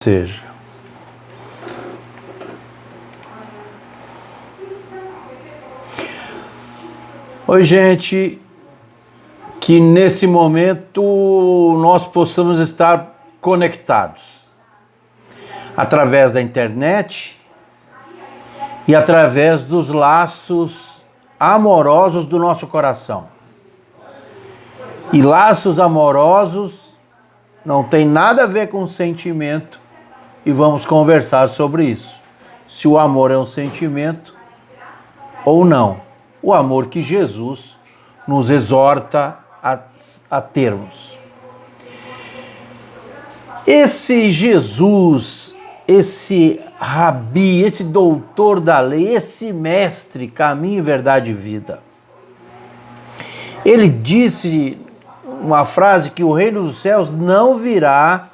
Seja. Oi, gente, que nesse momento nós possamos estar conectados através da internet e através dos laços amorosos do nosso coração. E laços amorosos não tem nada a ver com sentimento. E vamos conversar sobre isso. Se o amor é um sentimento ou não. O amor que Jesus nos exorta a termos. Esse Jesus, esse rabi, esse doutor da lei, esse mestre, caminho, verdade e vida. Ele disse uma frase que o reino dos céus não virá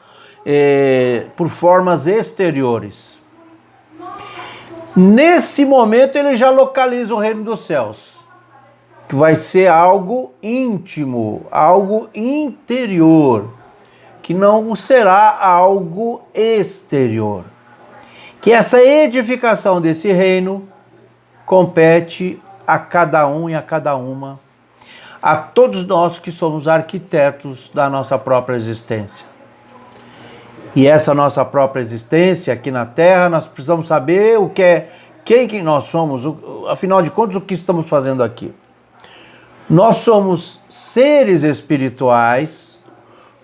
por formas exteriores. Nesse momento ele já localiza o reino dos céus, que vai ser algo íntimo, algo interior, que não será algo exterior. Que essa edificação desse reino compete a cada um e a cada uma, a todos nós que somos arquitetos da nossa própria existência. E essa nossa própria existência aqui na Terra, nós precisamos saber o que é, quem que nós somos, afinal de contas, o que estamos fazendo aqui. Nós somos seres espirituais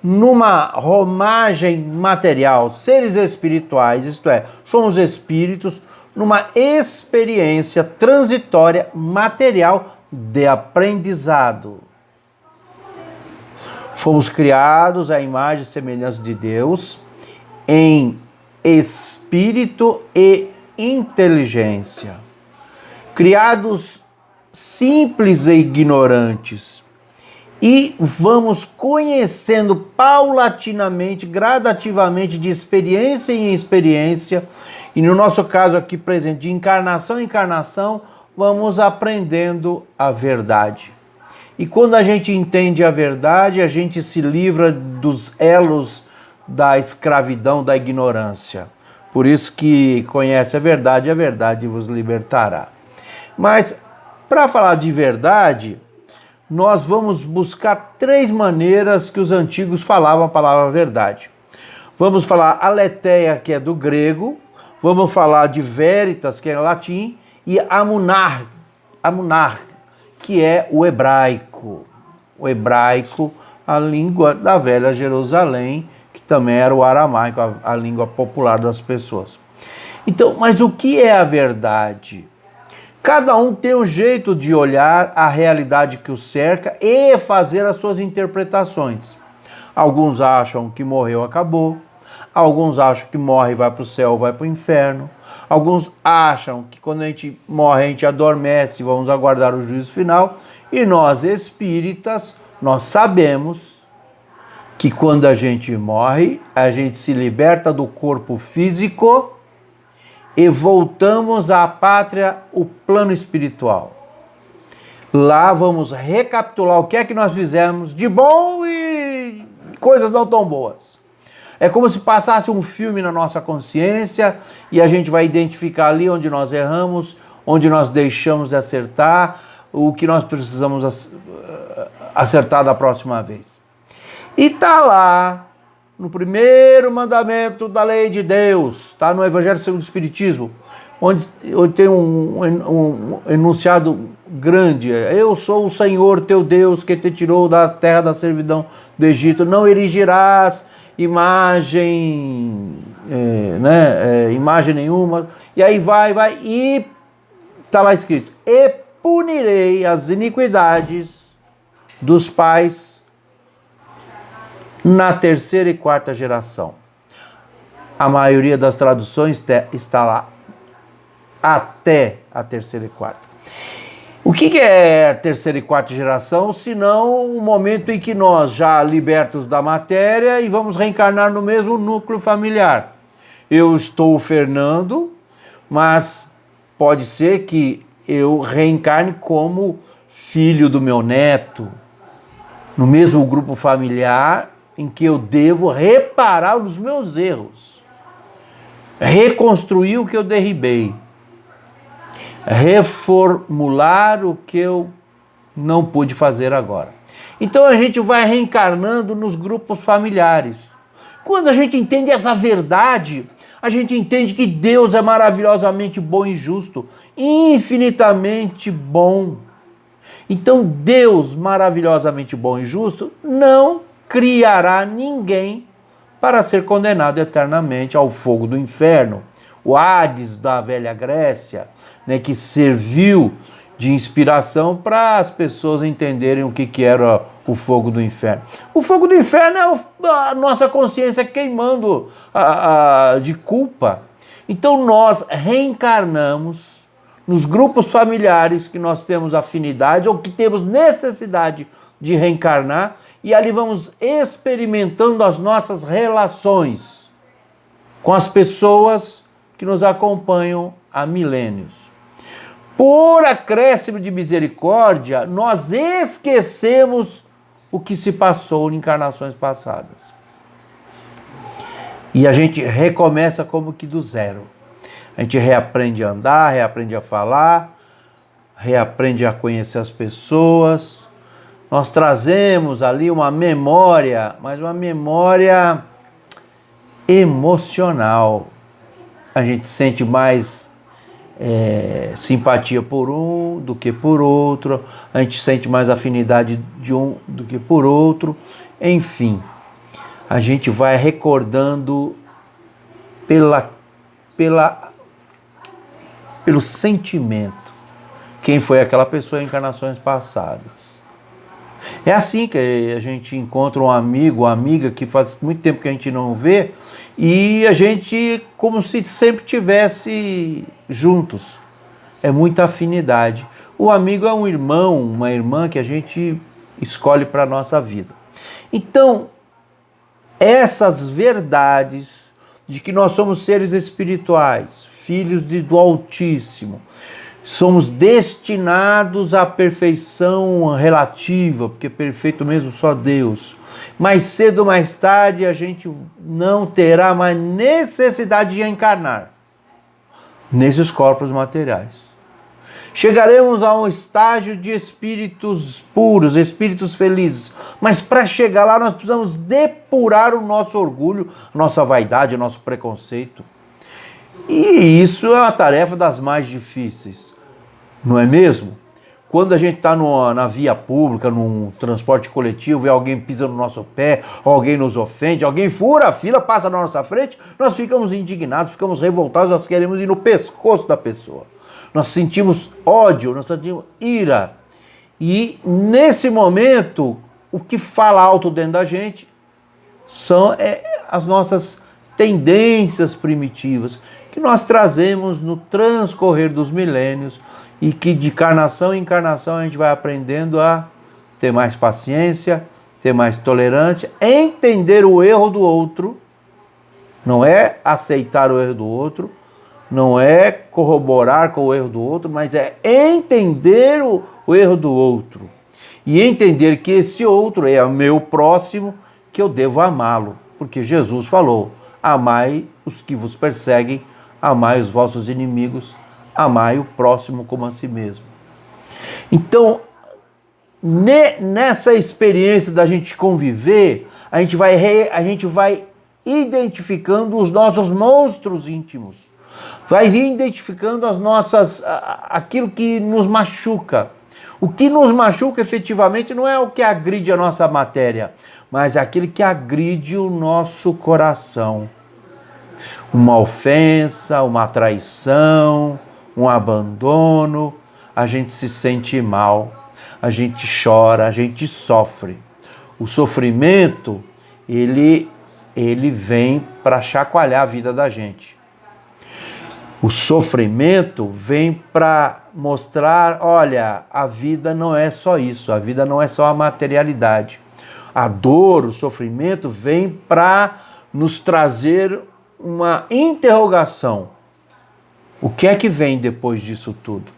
numa romagem material, seres espirituais, isto é, somos espíritos numa experiência transitória material de aprendizado. Fomos criados à imagem e semelhança de Deus, em espírito e inteligência, criados simples e ignorantes, e vamos conhecendo paulatinamente, gradativamente, de experiência em experiência, e no nosso caso aqui presente, de encarnação em encarnação, vamos aprendendo a verdade. E quando a gente entende a verdade, a gente se livra dos elos da escravidão, da ignorância. Por isso que conhece a verdade vos libertará. Mas, para falar de verdade, nós vamos buscar 3 maneiras que os antigos falavam a palavra verdade. Vamos falar aletheia, que é do grego, vamos falar de veritas, que é latim, e amunar, que é o hebraico. O hebraico, a língua da velha Jerusalém, que também era o aramaico, a língua popular das pessoas. Então, mas o que é a verdade? Cada um tem um jeito de olhar a realidade que o cerca e fazer as suas interpretações. Alguns acham que morreu, acabou. Alguns acham que morre e vai para o céu, vai para o inferno. Alguns acham que quando a gente morre, a gente adormece e vamos aguardar o juízo final. E nós, espíritas, nós sabemos que quando a gente morre, a gente se liberta do corpo físico e voltamos à pátria, o plano espiritual. Lá vamos recapitular o que é que nós fizemos de bom e coisas não tão boas. É como se passasse um filme na nossa consciência e a gente vai identificar ali onde nós erramos, onde nós deixamos de acertar, o que nós precisamos acertar da próxima vez. E está lá, no primeiro mandamento da lei de Deus, está no Evangelho segundo o Espiritismo, onde tem um enunciado grande. Eu sou o Senhor teu Deus que te tirou da terra da servidão do Egito. Não erigirás imagem, imagem nenhuma. E aí vai, e está lá escrito, e punirei as iniquidades dos pais na 3ª e 4ª geração. A maioria das traduções está lá até a 3ª e 4ª. O que é a 3ª e 4ª geração, senão o momento em que nós, já libertos da matéria, e vamos reencarnar no mesmo núcleo familiar. Eu estou o Fernando, mas pode ser que eu reencarne como filho do meu neto, no mesmo grupo familiar, em que eu devo reparar os meus erros. reconstruir o que eu derribei, reformular o que eu não pude fazer agora. Então a gente vai reencarnando nos grupos familiares. Quando a gente entende essa verdade, a gente entende que Deus é maravilhosamente bom e justo, infinitamente bom. Então Deus, maravilhosamente bom e justo, não criará ninguém para ser condenado eternamente ao fogo do inferno. O Hades da velha Grécia, né, que serviu de inspiração para as pessoas entenderem o que era o fogo do inferno. O fogo do inferno é a nossa consciência queimando de culpa. Então nós reencarnamos nos grupos familiares que nós temos afinidade ou que temos necessidade de reencarnar, e ali vamos experimentando as nossas relações com as pessoas que nos acompanham há milênios. Por acréscimo de misericórdia, nós esquecemos o que se passou em encarnações passadas. E a gente recomeça como que do zero. A gente reaprende a andar, reaprende a falar, reaprende a conhecer as pessoas. Nós trazemos ali uma memória, mas uma memória emocional. A gente sente mais simpatia por um do que por outro, a gente sente mais afinidade de um do que por outro, enfim, a gente vai recordando pelo sentimento quem foi aquela pessoa em encarnações passadas. É assim que a gente encontra um amigo, uma amiga que faz muito tempo que a gente não vê, e a gente como se sempre tivesse juntos. É muita afinidade. O amigo é um irmão, uma irmã que a gente escolhe para a nossa vida. Então, essas verdades de que nós somos seres espirituais, filhos do Altíssimo, somos destinados à perfeição relativa, porque perfeito mesmo só Deus. Mais cedo ou mais tarde a gente não terá mais necessidade de encarnar nesses corpos materiais. Chegaremos a um estágio de espíritos puros, espíritos felizes. Mas para chegar lá nós precisamos depurar o nosso orgulho, nossa vaidade, o nosso preconceito. E isso é uma tarefa das mais difíceis, não é mesmo? Quando a gente está na via pública, num transporte coletivo, e alguém pisa no nosso pé, alguém nos ofende, alguém fura a fila, passa na nossa frente, nós ficamos indignados, ficamos revoltados, nós queremos ir no pescoço da pessoa. Nós sentimos ódio, nós sentimos ira. E nesse momento, o que fala alto dentro da gente são as nossas tendências primitivas, que nós trazemos no transcorrer dos milênios, e que de encarnação em encarnação a gente vai aprendendo a ter mais paciência, ter mais tolerância, entender o erro do outro, não é aceitar o erro do outro, não é corroborar com o erro do outro, mas é entender o erro do outro. E entender que esse outro é o meu próximo, que eu devo amá-lo. Porque Jesus falou, amai os que vos perseguem, amai os vossos inimigos, amai o próximo como a si mesmo. Então, nessa experiência da gente conviver, a gente vai identificando os nossos monstros íntimos, vai identificando aquilo que nos machuca. O que nos machuca efetivamente não é o que agride a nossa matéria, mas é aquilo que agride o nosso coração. Uma ofensa, uma traição, um abandono, a gente se sente mal, a gente chora, a gente sofre. O sofrimento, ele vem para chacoalhar a vida da gente. O sofrimento vem para mostrar, olha, a vida não é só isso, a vida não é só a materialidade. A dor, o sofrimento vem para nos trazer uma interrogação. O que é que vem depois disso tudo?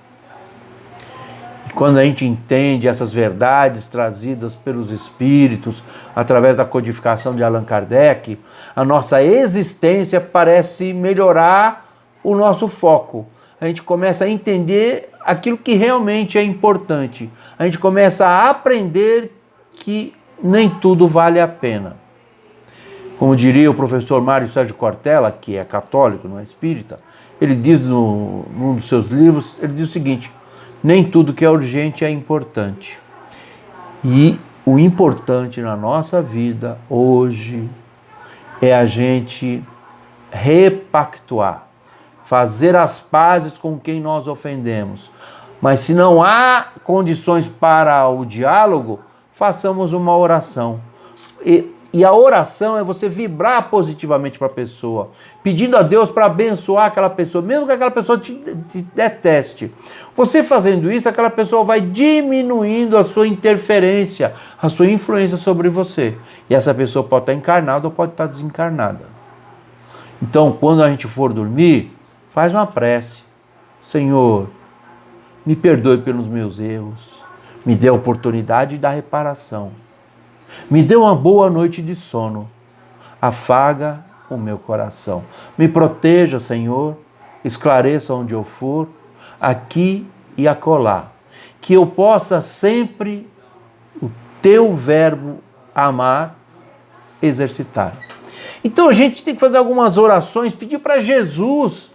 E quando a gente entende essas verdades trazidas pelos Espíritos, através da codificação de Allan Kardec, a nossa existência parece melhorar o nosso foco. A gente começa a entender aquilo que realmente é importante. A gente começa a aprender que nem tudo vale a pena. Como diria o professor Mário Sérgio Cortella, que é católico, não é espírita, ele diz num dos seus livros, ele diz o seguinte: nem tudo que é urgente é importante. E o importante na nossa vida hoje é a gente repactuar, fazer as pazes com quem nós ofendemos. Mas se não há condições para o diálogo, façamos uma oração. E a oração é você vibrar positivamente para a pessoa, pedindo a Deus para abençoar aquela pessoa, mesmo que aquela pessoa te deteste. Você fazendo isso, aquela pessoa vai diminuindo a sua interferência, a sua influência sobre você. E essa pessoa pode estar encarnada ou pode estar desencarnada. Então, quando a gente for dormir, faz uma prece. Senhor, me perdoe pelos meus erros, me dê a oportunidade da reparação. Me dê uma boa noite de sono, afaga o meu coração. Me proteja, Senhor, esclareça onde eu for, aqui e acolá. Que eu possa sempre o teu verbo amar, exercitar. Então a gente tem que fazer algumas orações, pedir para Jesus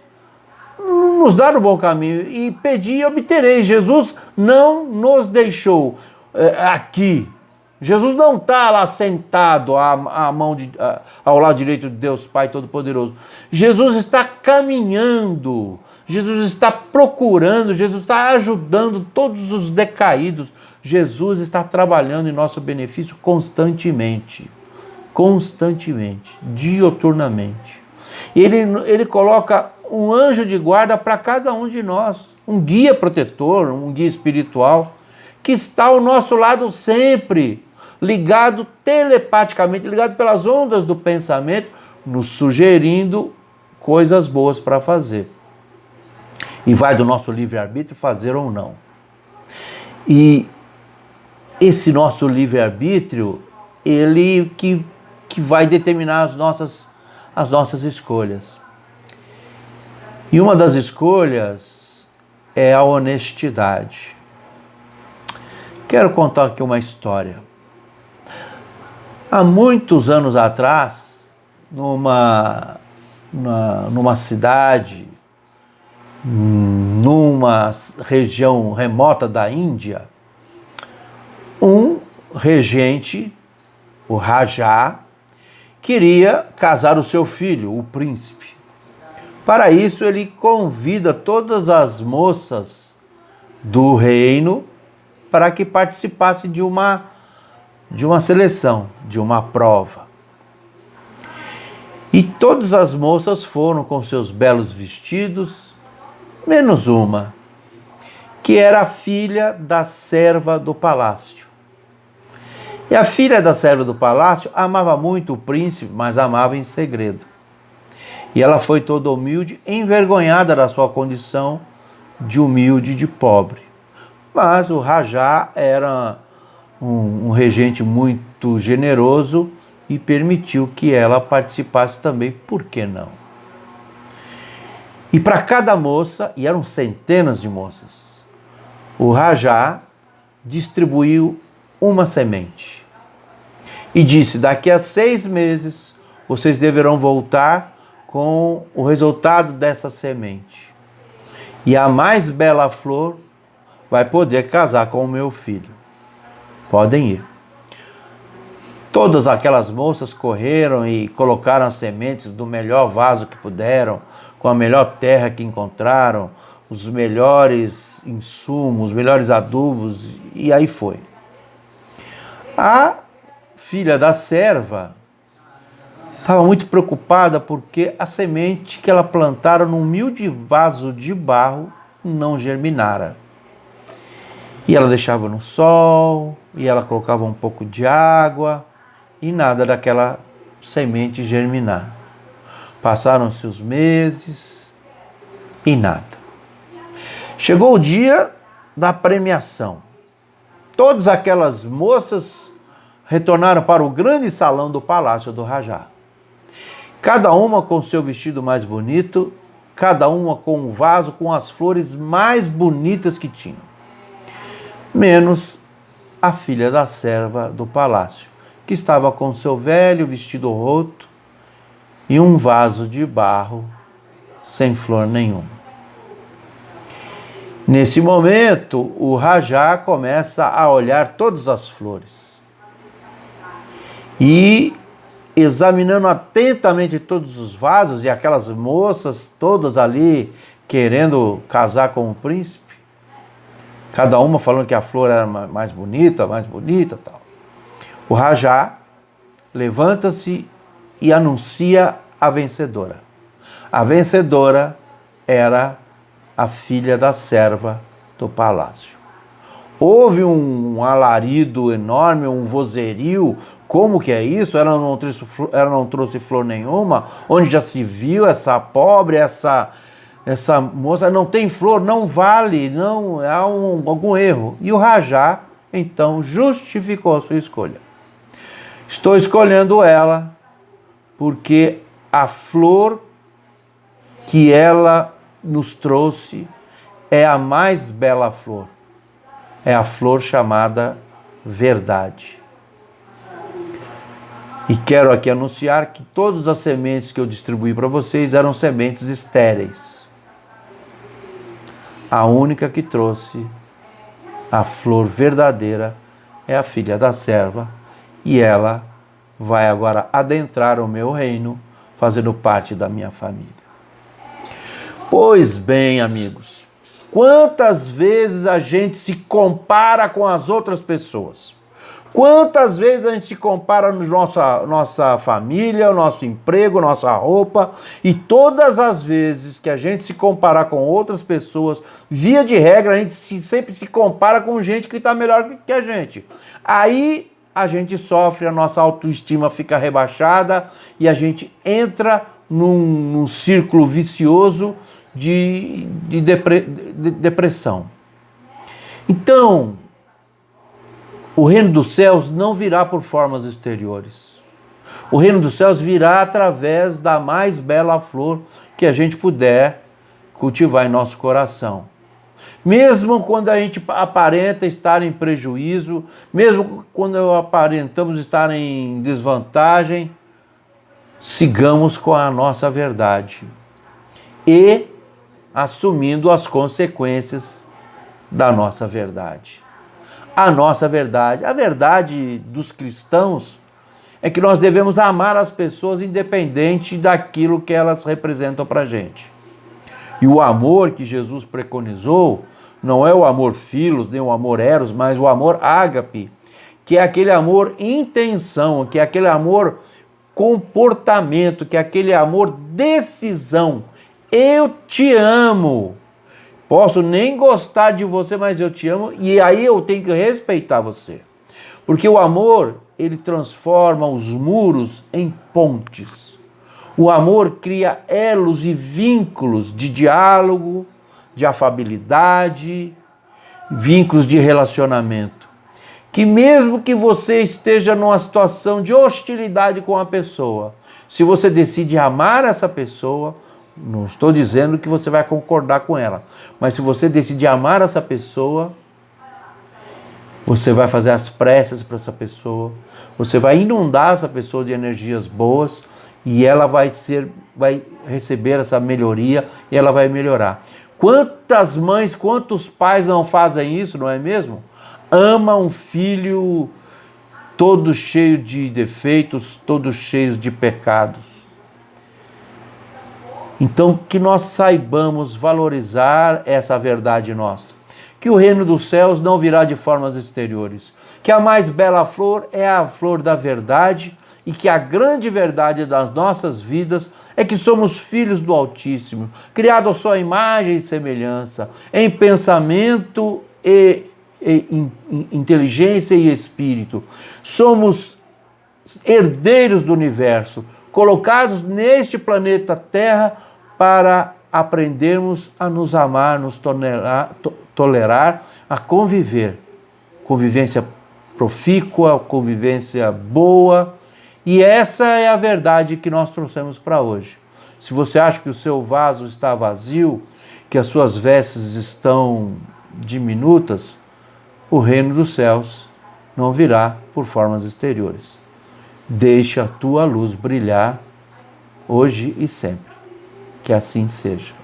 nos dar o bom caminho e pedir e obtereis. Jesus não nos deixou aqui. Jesus não está lá sentado ao lado direito de Deus Pai Todo-Poderoso. Jesus está caminhando, Jesus está procurando, Jesus está ajudando todos os decaídos. Jesus está trabalhando em nosso benefício constantemente, dioturnamente. E ele coloca um anjo de guarda para cada um de nós, um guia protetor, um guia espiritual, que está ao nosso lado sempre, ligado telepaticamente, ligado pelas ondas do pensamento, nos sugerindo coisas boas para fazer. E vai do nosso livre-arbítrio fazer ou não. E esse nosso livre-arbítrio, ele que vai determinar as nossas escolhas. E uma das escolhas é a honestidade. Quero contar aqui uma história. Há muitos anos atrás, numa cidade, numa região remota da Índia, um regente, o Rajá, queria casar o seu filho, o príncipe. Para isso, ele convida todas as moças do reino para que participassem de uma seleção, de uma prova. E todas as moças foram com seus belos vestidos, menos uma, que era a filha da serva do palácio. E a filha da serva do palácio amava muito o príncipe, mas amava em segredo. E ela foi toda humilde, envergonhada da sua condição de humilde, de pobre. Mas o Rajá era um regente muito generoso e permitiu que ela participasse também, por que não? E para cada moça, e eram centenas de moças, o Rajá distribuiu uma semente e disse: daqui a 6 meses vocês deverão voltar com o resultado dessa semente. E a mais bela flor vai poder casar com o meu filho. Podem ir. Todas aquelas moças correram e colocaram as sementes do melhor vaso que puderam, com a melhor terra que encontraram, os melhores insumos, os melhores adubos, e aí foi. A filha da serva estava muito preocupada porque a semente que ela plantara num humilde vaso de barro não germinara. E ela deixava no sol, e ela colocava um pouco de água, e nada daquela semente germinar. Passaram-se os meses e nada. Chegou o dia da premiação. Todas aquelas moças retornaram para o grande salão do palácio do Rajá. Cada uma com seu vestido mais bonito, cada uma com um vaso com as flores mais bonitas que tinham. Menos a filha da serva do palácio, que estava com seu velho vestido roto e um vaso de barro sem flor nenhuma. Nesse momento, o Rajá começa a olhar todas as flores e, examinando atentamente todos os vasos e aquelas moças todas ali querendo casar com o príncipe, cada uma falando que a flor era mais bonita, tal. O Rajá levanta-se e anuncia a vencedora. A vencedora era a filha da serva do palácio. Houve um alarido enorme, um vozerio. Como que é isso? Ela não trouxe flor nenhuma? Onde já se viu essa pobre, essa moça? Não tem flor, não vale, não há algum erro. E o Rajá, então, justificou a sua escolha. Estou escolhendo ela porque a flor que ela nos trouxe é a mais bela flor. É a flor chamada verdade. E quero aqui anunciar que todas as sementes que eu distribuí para vocês eram sementes estéreis. A única que trouxe a flor verdadeira é a filha da serva, e ela vai agora adentrar o meu reino, fazendo parte da minha família. Pois bem, amigos, quantas vezes a gente se compara com as outras pessoas? Quantas vezes a gente se compara na nossa família, o nosso emprego, nossa roupa, e todas as vezes que a gente se comparar com outras pessoas, via de regra, a gente sempre se compara com gente que está melhor que a gente. Aí a gente sofre, a nossa autoestima fica rebaixada e a gente entra num círculo vicioso de depressão. Então, o reino dos céus não virá por formas exteriores. O reino dos céus virá através da mais bela flor que a gente puder cultivar em nosso coração. Mesmo quando a gente aparenta estar em prejuízo, mesmo quando aparentamos estar em desvantagem, sigamos com a nossa verdade e assumindo as consequências da nossa verdade. A nossa verdade, a verdade dos cristãos, é que nós devemos amar as pessoas independente daquilo que elas representam para a gente. E o amor que Jesus preconizou não é o amor filos, nem o amor eros, mas o amor ágape, que é aquele amor intenção, que é aquele amor comportamento, que é aquele amor decisão. Eu te amo. Posso nem gostar de você, mas eu te amo, e aí eu tenho que respeitar você. Porque o amor, ele transforma os muros em pontes. O amor cria elos e vínculos de diálogo, de afabilidade, vínculos de relacionamento. Que mesmo que você esteja numa situação de hostilidade com a pessoa, se você decide amar essa pessoa, não estou dizendo que você vai concordar com ela, mas se você decidir amar essa pessoa, você vai fazer as preces para essa pessoa, você vai inundar essa pessoa de energias boas e ela vai receber essa melhoria e ela vai melhorar. Quantas mães, quantos pais não fazem isso, não é mesmo? Ama um filho todo cheio de defeitos, todo cheio de pecados. Então, que nós saibamos valorizar essa verdade nossa. Que o reino dos céus não virá de formas exteriores. Que a mais bela flor é a flor da verdade e que a grande verdade das nossas vidas é que somos filhos do Altíssimo, criados à sua imagem e semelhança, em pensamento e inteligência e espírito. Somos herdeiros do universo, colocados neste planeta Terra para aprendermos a nos amar, nos tolerar, a conviver. Convivência profícua, convivência boa. E essa é a verdade que nós trouxemos para hoje. Se você acha que o seu vaso está vazio, que as suas vestes estão diminutas, o reino dos céus não virá por formas exteriores. Deixa a tua luz brilhar hoje e sempre. Que assim seja.